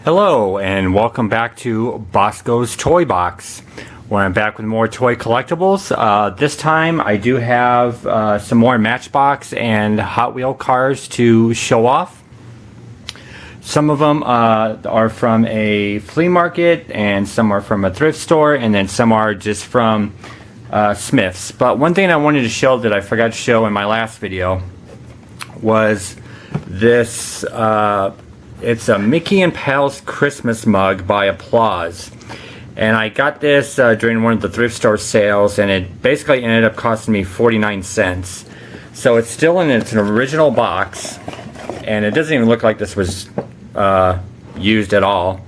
Hello and welcome back to Bosko's Toy Box, where I'm back with more toy collectibles. This time I do have some more Matchbox and Hot Wheel cars to show off. Some of them are from a flea market, and some are from a thrift store, and then some are just from Smith's. But one thing I wanted to show that I forgot to show in my last video was this. It's a Mickey and Pals Christmas mug by Applause. And I got this during one of the thrift store sales, and it basically ended up costing me 49 cents. So it's still in its original box, and it doesn't even look like this was used at all.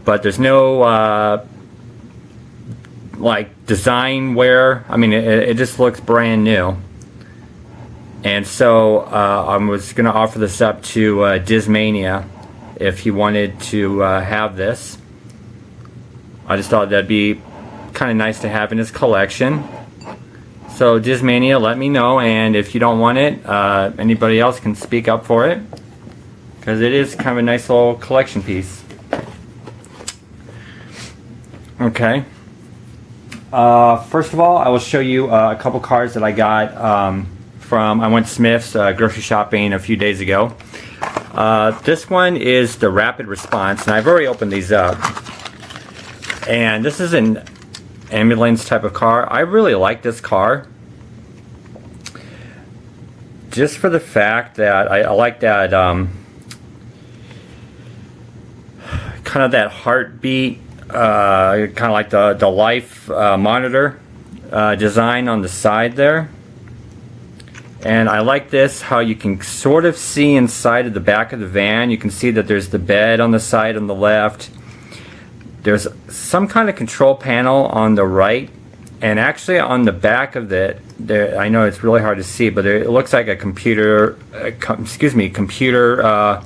But there's no like design wear. I mean, it just looks brand new. And so I was going to offer this up to Dismania if he wanted to have this. I just thought that'd be kind of nice to have in his collection. So Dismania, let me know, and if you don't want it, anybody else can speak up for it, because it is kind of a nice little collection piece. Okay. First of all, I will show you a couple cards that I got I went to Smith's grocery shopping a few days ago. This one is the Rapid Response, and I've already opened these up. And this is an ambulance type of car. I really like this car, just for the fact that I like that kind of that heartbeat, kind of like the life monitor design on the side there. And I like this, how you can sort of see inside of the back of the van. You can see that there's the bed on the side on the left. There's some kind of control panel on the right. And actually on the back of it, I know it's really hard to see, but it looks like a computer, computer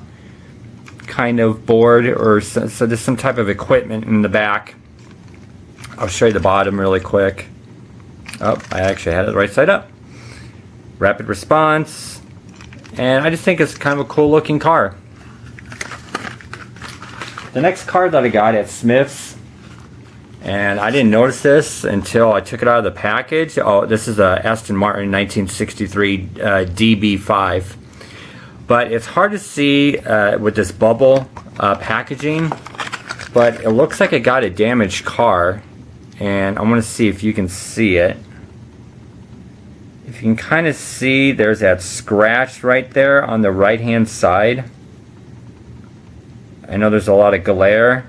kind of board, or so there's some type of equipment in the back. I'll show you the bottom really quick. Oh, I actually had it right side up. Rapid Response, and I just think it's kind of a cool looking car. The next car that I got at Smith's, and I didn't notice this until I took it out of the package. Oh, this is a Aston Martin 1963 DB5, but it's hard to see with this bubble packaging, but it looks like it got a damaged car, and I want to see if you can see it. If you can kind of see, there's that scratch right there on the right hand side. I know there's a lot of glare.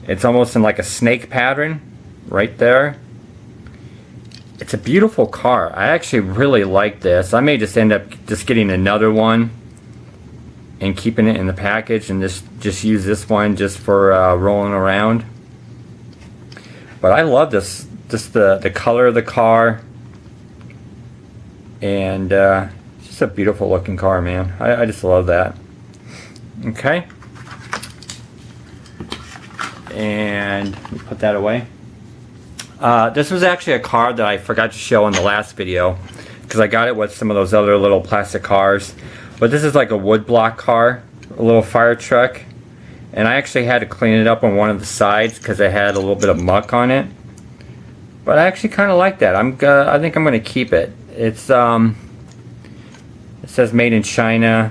It's almost in like a snake pattern right there. It's a beautiful car. I actually really like this. I may just end up just getting another one and keeping it in the package, and just use this one just for rolling around. But I love this, just the color of the car. And just a beautiful looking car, man. I just love that. Okay. And put that away. This was actually a car that I forgot to show in the last video, because I got it with some of those other little plastic cars. But this is like a woodblock car, a little fire truck. And I actually had to clean it up on one of the sides because it had a little bit of muck on it. But I actually kind of like that. I think I'm going to keep it. It's it says made in China.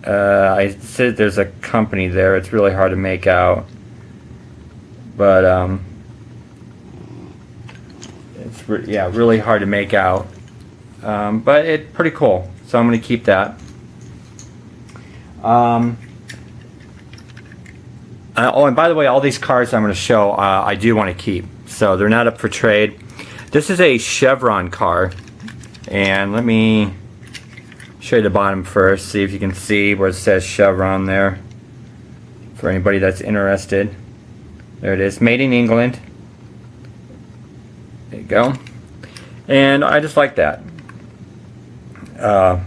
I said there's a company there. It's really hard to make out, but it's really hard to make out. But it's pretty cool, so I'm going to keep that. Oh, and by the way, all these cars I'm going to show, I do want to keep, so they're not up for trade. This is a Chevron car, and let me show you the bottom first, see if you can see where it says Chevron there, for anybody that's interested. There it is, made in England. There you go. And I just like that. A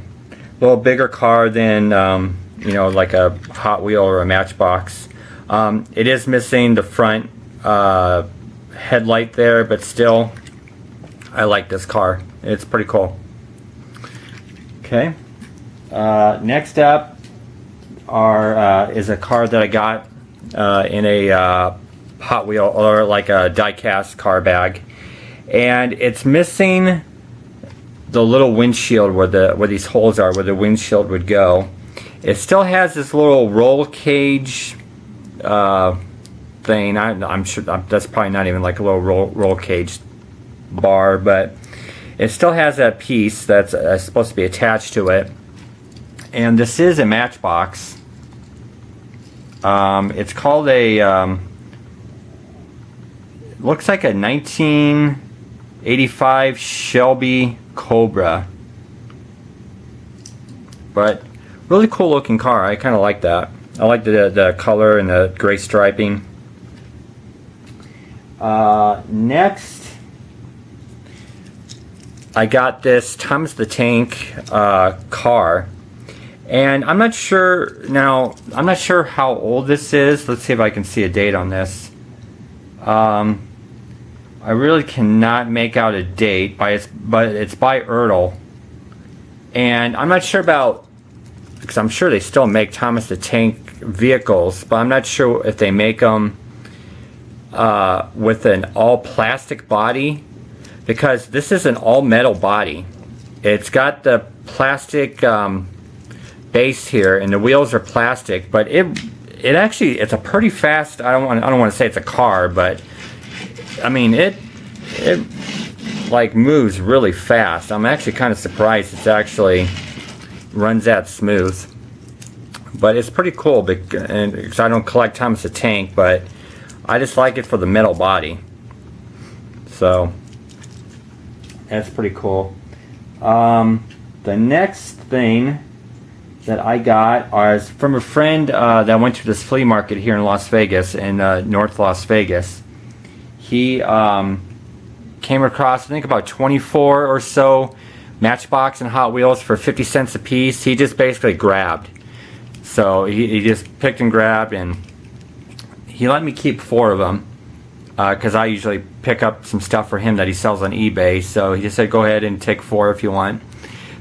little bigger car than you know, like a Hot Wheel or a Matchbox. It is missing the front headlight there, but still, I like this car. It's pretty cool. Okay. Next up, is a car that I got in a Hot Wheel, or like a die-cast car bag, and it's missing the little windshield where these holes are, where the windshield would go. It still has this little roll cage thing. I'm sure that's probably not even like a little roll cage bar, but it still has that piece that's supposed to be attached to it. And this is a Matchbox. It's called a looks like a 1985 Shelby Cobra, but really cool looking car. I kind of like that. I like the color and the gray striping. Next, I got this Thomas the Tank car, and I'm not sure now. I'm not sure how old this is. Let's see if I can see a date on this. I really cannot make out a date, but it's by Ertl, and I'm not sure about, because I'm sure they still make Thomas the Tank vehicles, but I'm not sure if they make them with an all plastic body, because this is an all metal body. It's got the plastic base here, and the wheels are plastic, but it actually, it's a pretty fast, I don't want to say it's a car, but I mean it like moves really fast. I'm actually kind of surprised it's actually runs that smooth, but it's pretty cool because I don't collect Thomas the Tank, but I just like it for the metal body, so that's pretty cool. The next thing that I got is from a friend that went to this flea market here in Las Vegas, in North Las Vegas. He came across, I think, about 24 or so Matchbox and Hot Wheels for 50 cents a piece. He just basically grabbed. So he just picked and grabbed, and he let me keep 4 of them because I usually pick up some stuff for him that he sells on eBay. So he just said, go ahead and take 4 if you want.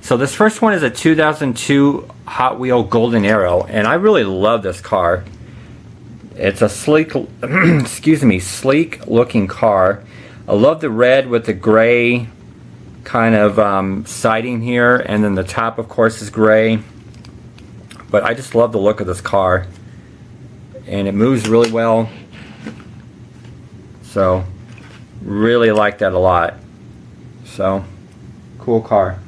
So this first one is a 2002 Hot Wheel Golden Arrow, and I really love this car. It's a sleek, excuse me, sleek looking car. I love the red with the gray kind of siding here, and then the top, of course, is gray. But I just love the look of this car, and it moves really well. So really like that a lot. So cool car.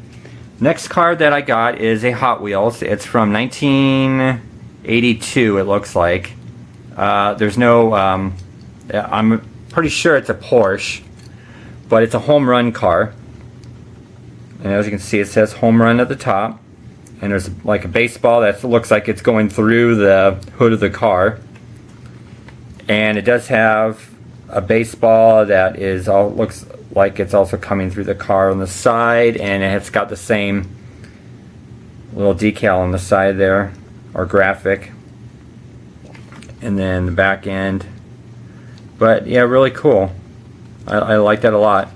Next car that I got is a Hot Wheels. It's from 1982, it looks like. There's no, I'm pretty sure it's a Porsche, but it's a home run car. And as you can see, it says home run at the top. And there's like a baseball that looks like it's going through the hood of the car. And it does have a baseball that is looks like it's also coming through the car on the side, and it's got the same little decal on the side there, or graphic. And then the back end. But yeah, really cool. I like that a lot.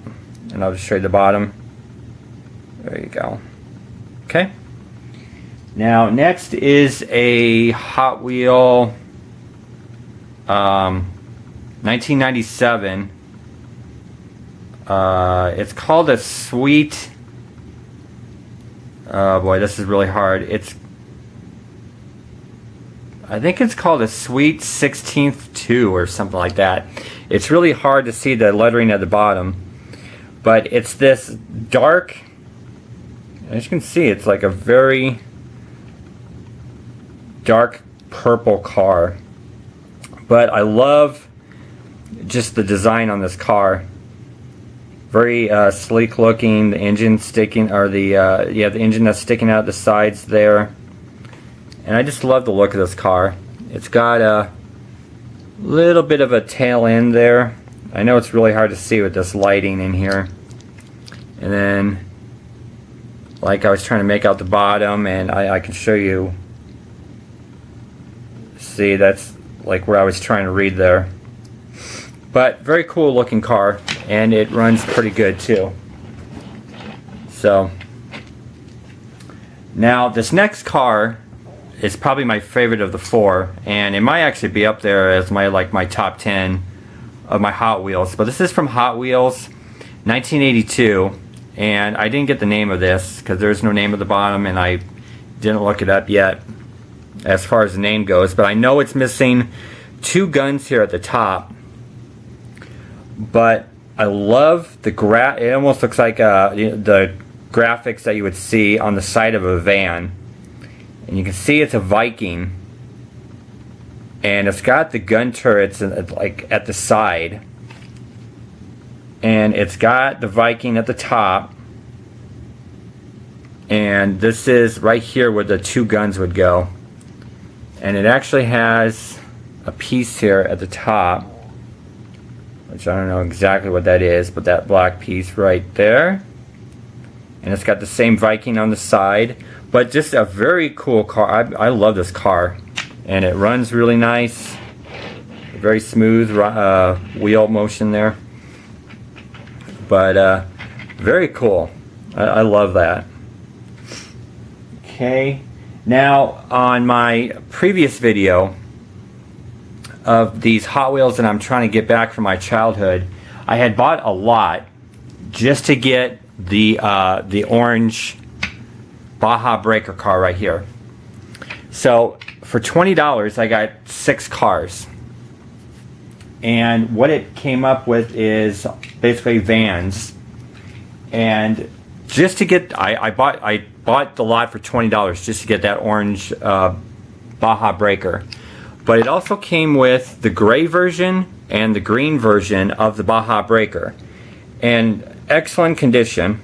And I'll just show you the bottom. There you go. Okay. Now next is a Hot Wheel 1997. It's called a Sweet. Oh boy, this is really hard. I think it's called a Sweet 16th 2 or something like that. It's really hard to see the lettering at the bottom, but it's this dark, as you can see, it's like a very dark purple car. But I love just the design on this car. Very sleek looking. The engine sticking, or the engine that's sticking out the sides there. And I just love the look of this car. It's got a little bit of a tail end there. I know it's really hard to see with this lighting in here. And then, like I was trying to make out the bottom, and I can show you. See, that's like where I was trying to read there. But very cool looking car, and it runs pretty good too. So now this next car is probably my favorite of the four, and it might actually be up there as my top 10 of my Hot Wheels. But this is from Hot Wheels 1982, and I didn't get the name of this because there's no name at the bottom, and I didn't look it up yet as far as the name goes, but I know it's missing two guns here at the top. But I love the it almost looks like the graphics that you would see on the side of a van. And you can see it's a Viking, and it's got the gun turrets like at the side, and it's got the Viking at the top, and this is right here where the two guns would go. And it actually has a piece here at the top, which I don't know exactly what that is, but that black piece right there. And it's got the same Viking on the side, but just a very cool car. I love this car, and it runs really nice. Very smooth wheel motion there, but very cool. I love that. Okay, now on my previous video of these Hot Wheels that I'm trying to get back from my childhood, I had bought a lot just to get the orange Baja Breaker car right here. So for $20 I got 6 cars, and what it came up with is basically vans. And just to get, I bought the lot for $20 just to get that orange Baja Breaker. But it also came with the gray version and the green version of the Baja Breaker. And excellent condition,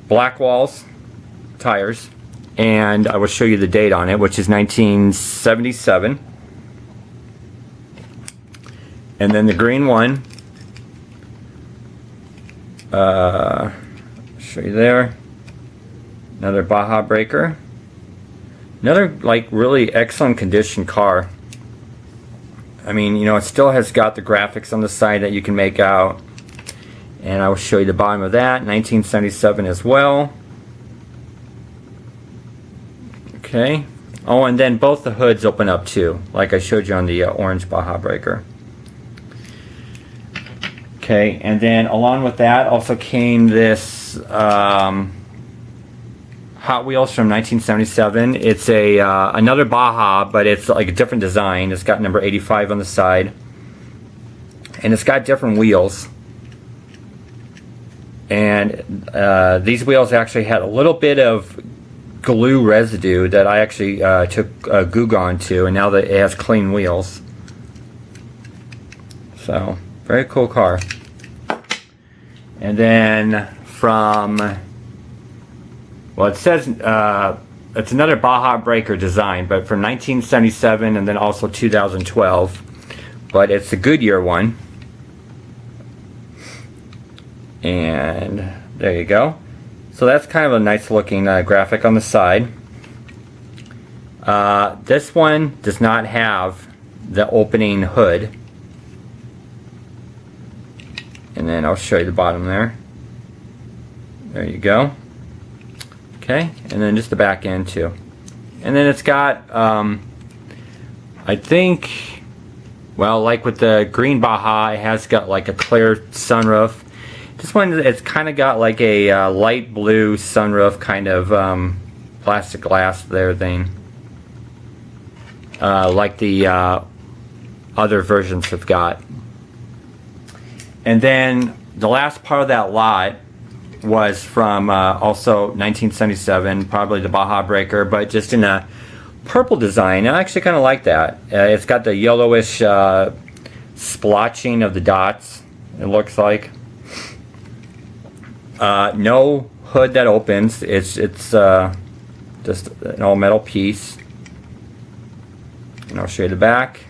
black walls, tires, and I will show you the date on it, which is 1977. And then the green one, show you there, another Baja Breaker. Another like really excellent condition car. I mean, you know, it still has got the graphics on the side that you can make out, and I will show you the bottom of that. 1977 as well. Okay. Oh, and then both the hoods open up too, like I showed you on the orange Baja Breaker. Okay, and then along with that also came this Hot Wheels from 1977. It's a another Baja, but it's like a different design. It's got number 85 on the side, and it's got different wheels. And these wheels actually had a little bit of glue residue that I actually took Goo Gone to, and now that it has clean wheels. So very cool car. And then from, well, it says it's another Baja Breaker design, but from 1977 and then also 2012. But it's a Goodyear one. And there you go. So that's kind of a nice looking graphic on the side. This one does not have the opening hood. And then I'll show you the bottom there. There you go. Okay, and then just the back end too. And then it's got, I think, well, like with the green Baja, it has got like a clear sunroof. This one, it's kind of got like a light blue sunroof, kind of plastic glass there thing, like the other versions have got. And then the last part of that lot was from also 1977, probably the Baja Breaker, but just in a purple design. I actually kind of like that. It's got the yellowish splotching of the dots, it looks like. No hood that opens. It's just an all metal piece. And I'll show you the back.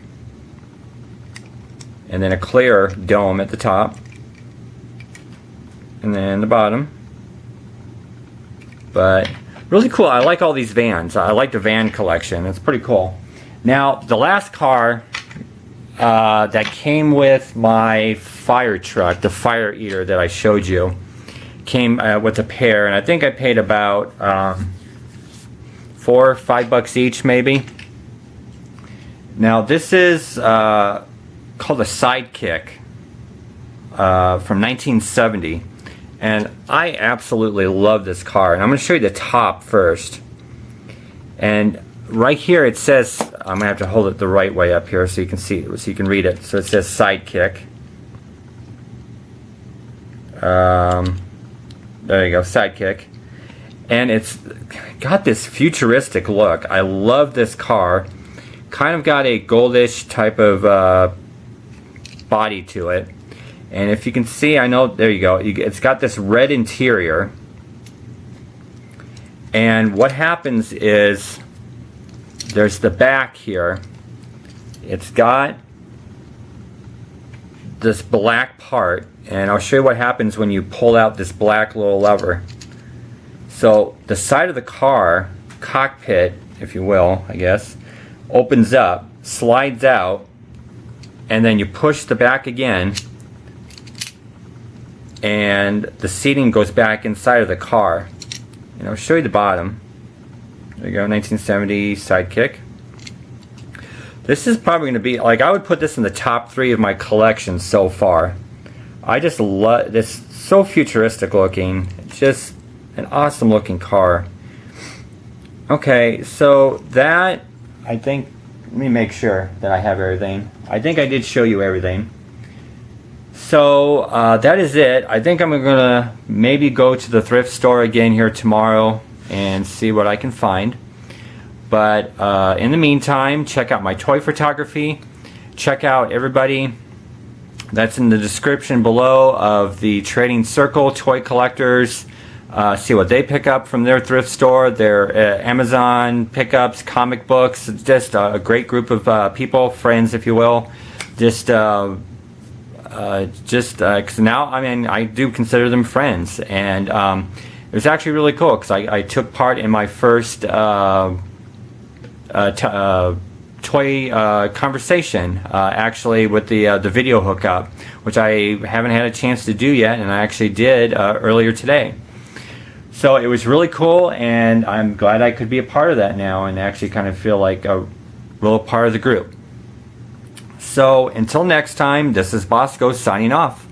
And then a clear dome at the top. And then the bottom. But really cool. I like all these vans. I like the van collection. It's pretty cool. Now, the last car that came with my fire truck, the Fire Eater that I showed you, came with a pair, and I think I paid about $4 or $5 each maybe. Now this is called a Sidekick from 1970, and I absolutely love this car. And I'm going to show you the top first. And right here it says, I'm going to have to hold it the right way up here so you can see, so you can read it. So it says Sidekick. There you go, Sidekick. And it's got this futuristic look. I love this car. Kind of got a goldish type of body to it. And if you can see, I know, there you go, it's got this red interior. And what happens is, there's the back here. It's got this black part, and I'll show you what happens when you pull out this black little lever. So the side of the car, cockpit, if you will, I guess, opens up, slides out, and then you push the back again, and the seating goes back inside of the car. And I'll show you the bottom. There you go, 1970 Sidekick. This is probably going to be, like, I would put this in the top 3 of my collection so far. I just love this, so futuristic looking. It's just an awesome looking car. Okay, so that, I think, let me make sure that I have everything. I think I did show you everything. So that is it. I think I'm gonna maybe go to the thrift store again here tomorrow and see what I can find. But in the meantime, check out my toy photography. Check out everybody that's in the description below of the Trading Circle toy collectors. See what they pick up from their thrift store, their Amazon pickups, comic books. It's just a great group of people, friends if you will. Just because now, I mean, I do consider them friends, and it was actually really cool because I took part in my first toy conversation, actually with the video hookup, which I haven't had a chance to do yet, and I actually did earlier today. So it was really cool, and I'm glad I could be a part of that now and actually kind of feel like a real part of the group. So until next time, this is Bosko signing off.